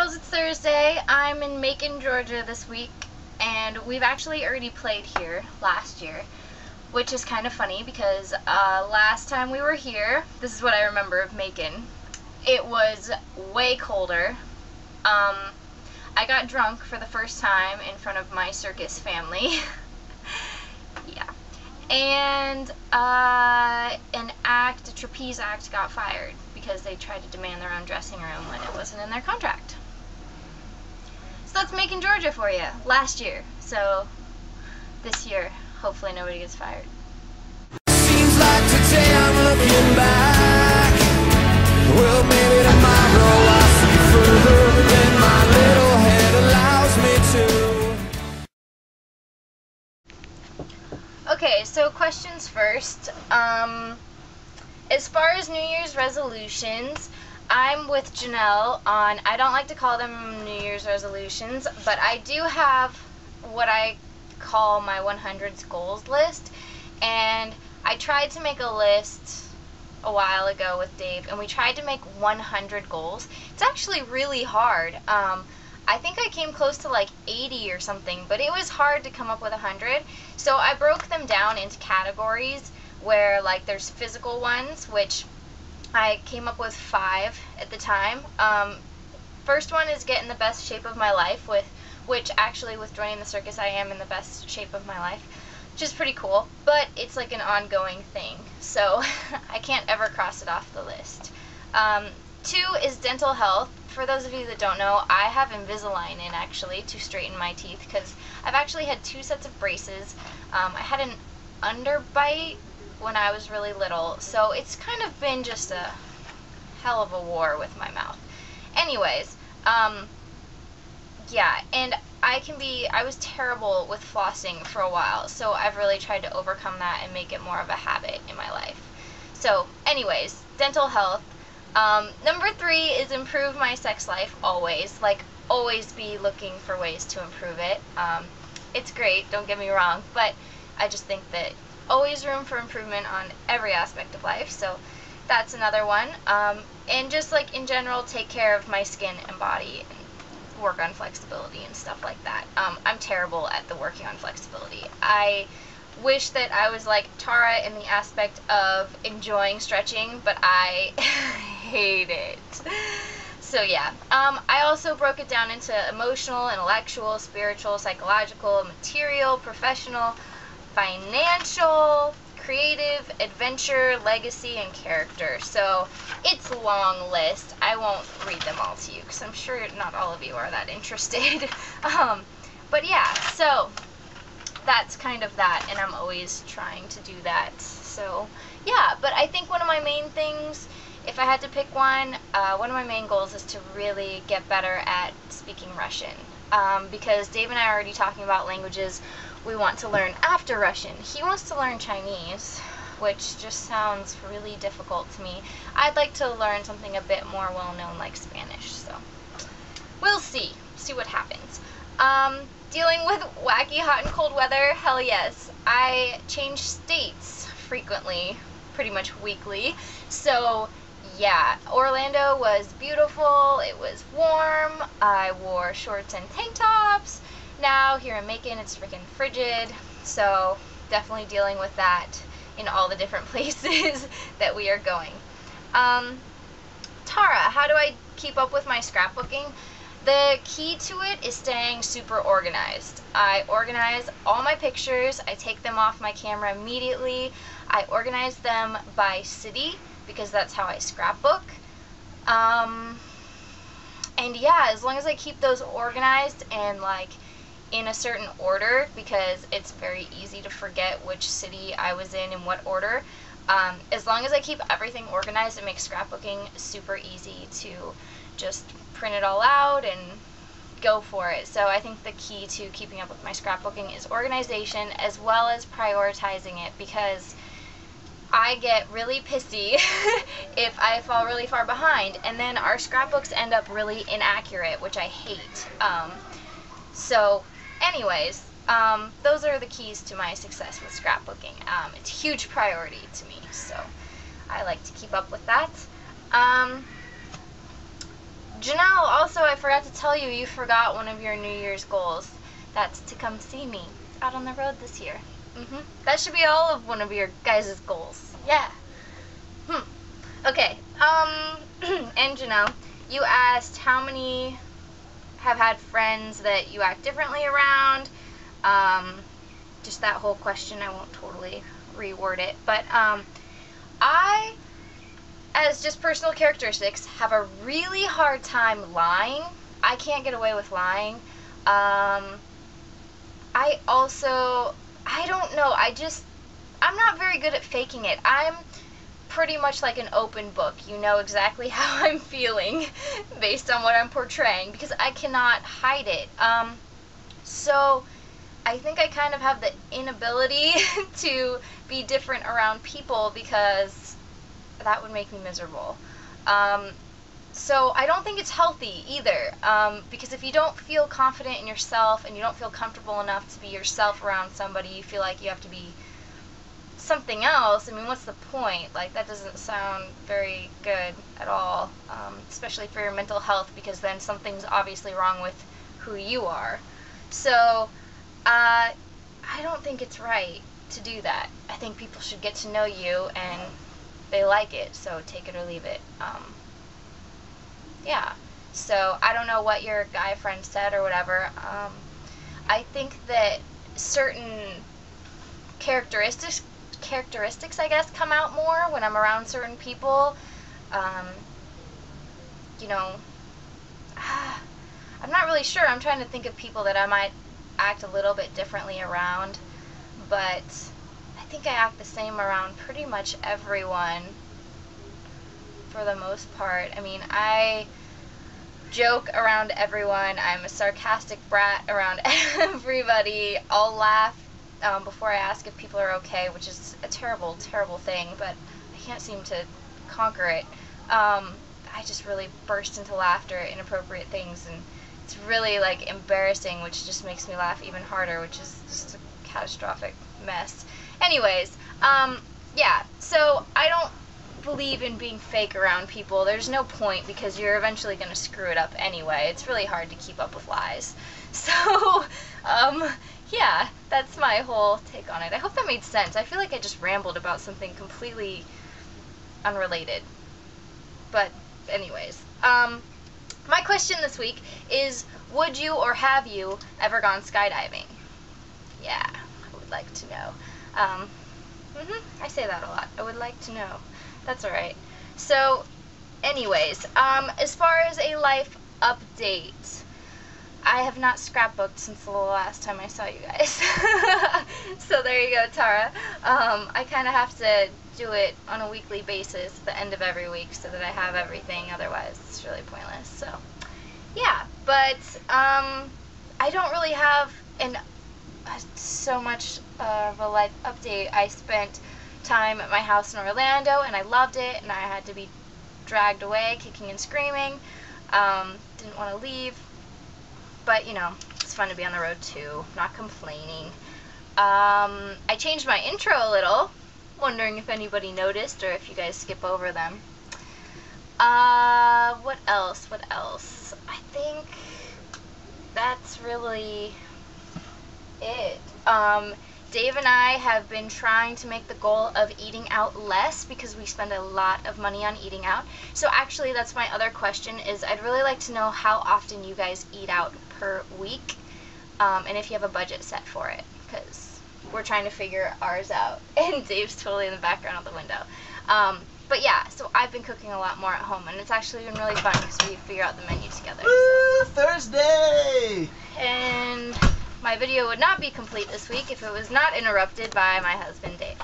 girls, it's Thursday. I'm in Macon, Georgia this week, and we've actually already played here last year, which is kind of funny because last time we were here, this is what I remember of Macon, it was way colder. I got drunk for the first time in front of my circus family. Yeah. And a trapeze act got fired because they tried to demand their own dressing room when it wasn't in their contract. So that's Macon, Georgia for you, last year. So this year, hopefully nobody gets fired. Seems like today I'm looking back. Well, maybe tomorrow I'll see further than my little head allows me to. Okay, so questions first. As far as New Year's resolutions, I'm with Janelle on, I don't like to call them New Year's resolutions, but I do have what I call my 100s goals list, and I tried to make a list a while ago with Dave, and we tried to make 100 goals. It's actually really hard. I think I came close to like 80 or something, but it was hard to come up with 100. So I broke them down into categories where like there's physical ones, which I came up with 5 at the time. First one is get in the best shape of my life, which actually with joining the circus I am in the best shape of my life, which is pretty cool, but it's like an ongoing thing, so I can't ever cross it off the list. 2 is dental health. For those of you that don't know, I have Invisalign in actually to straighten my teeth because I've actually had 2 sets of braces. I had an underbite when I was really little, so it's kind of been just a hell of a war with my mouth. Anyways, yeah, and I was terrible with flossing for a while, so I've really tried to overcome that and make it more of a habit in my life. So, anyways, dental health. Number 3 is improve my sex life, always. Like, always be looking for ways to improve it. It's great, don't get me wrong, but I just think that always room for improvement on every aspect of life, so that's another one. And just like in general, take care of my skin and body and work on flexibility and stuff like that. I'm terrible at the working on flexibility. I wish that I was like Tara in the aspect of enjoying stretching, but I hate it. So yeah, I also broke it down into emotional, intellectual, spiritual, psychological, material, professional, financial, creative, adventure, legacy, and character. So it's a long list. I won't read them all to you because I'm sure not all of you are that interested. But yeah, so that's kind of that, and I'm always trying to do that. So yeah, but I think one of my main things, if I had to pick one of my main goals is to really get better at speaking Russian. Because Dave and I are already talking about languages we want to learn after Russian. He wants to learn Chinese, which just sounds really difficult to me. I'd like to learn something a bit more well-known like Spanish, so we'll see what happens. Dealing with wacky hot and cold weather, hell yes. I change states frequently, pretty much weekly, so yeah, Orlando was beautiful, it was warm, I wore shorts and tank tops. Now here in Macon it's freaking frigid, so definitely dealing with that in all the different places that we are going. Tara, how do I keep up with my scrapbooking? The key to it is staying super organized. I organize all my pictures, I take them off my camera immediately, I organize them by city because that's how I scrapbook. And yeah, as long as I keep those organized and like in a certain order, because it's very easy to forget which city I was in what order, as long as I keep everything organized, it makes scrapbooking super easy to just print it all out and go for it. So I think the key to keeping up with my scrapbooking is organization as well as prioritizing it, because I get really pissy if I fall really far behind, and then our scrapbooks end up really inaccurate, which I hate. So anyways, those are the keys to my success with scrapbooking. It's a huge priority to me, so I like to keep up with that. Janelle also, I forgot to tell you, you forgot one of your New Year's goals. That's to come see me out on the road this year. That should be all of one of your guys' goals. Yeah. Okay. And Janelle, you asked how many have had friends that you act differently around. Just that whole question. I won't totally reword it, but I, as just personal characteristics, have a really hard time lying. I can't get away with lying. I don't know, I'm not very good at faking it. I'm pretty much like an open book. You know exactly how I'm feeling based on what I'm portraying, because I cannot hide it. So I think I kind of have the inability to be different around people, because that would make me miserable. So I don't think it's healthy either, because if you don't feel confident in yourself and you don't feel comfortable enough to be yourself around somebody, you feel like you have to be something else. I mean, what's the point? Like, that doesn't sound very good at all, especially for your mental health, because then something's obviously wrong with who you are. So I don't think it's right to do that. I think people should get to know you, and they like it, so take it or leave it. Yeah, so I don't know what your guy friend said or whatever. I think that certain characteristics, I guess, come out more when I'm around certain people. You know, I'm not really sure. I'm trying to think of people that I might act a little bit differently around, but I think I act the same around pretty much everyone for the most part. I mean, I joke around everyone. I'm a sarcastic brat around everybody. I'll laugh before I ask if people are okay, which is a terrible, terrible thing, but I can't seem to conquer it. I just really burst into laughter at inappropriate things, and it's really, like, embarrassing, which just makes me laugh even harder, which is just a catastrophic mess. Anyways, yeah, so I don't believe in being fake around people. There's no point, because you're eventually going to screw it up anyway. It's really hard to keep up with lies. So, yeah, that's my whole take on it. I hope that made sense. I feel like I just rambled about something completely unrelated. But anyways, my question this week is, would you or have you ever gone skydiving? Yeah, I would like to know. I say that a lot. I would like to know. That's alright. So, anyways, as far as a life update, I have not scrapbooked since the last time I saw you guys. So there you go, Tara. I kind of have to do it on a weekly basis at the end of every week so that I have everything, otherwise it's really pointless. So, yeah, but I don't really have so much of a life update. I spent time at my house in Orlando, and I loved it, and I had to be dragged away kicking and screaming. Didn't want to leave, but you know, it's fun to be on the road too. Not complaining. I changed my intro a little, wondering if anybody noticed or if you guys skip over them. What else? I think that's really it. Dave and I have been trying to make the goal of eating out less, because we spend a lot of money on eating out. So actually, that's my other question, is I'd really like to know how often you guys eat out per week, and if you have a budget set for it, because we're trying to figure ours out, and Dave's totally in the background of the window. But yeah, so I've been cooking a lot more at home, and it's actually been really fun because we figure out the menu together. Woo, Thursday! And my video would not be complete this week if it was not interrupted by my husband, Dave.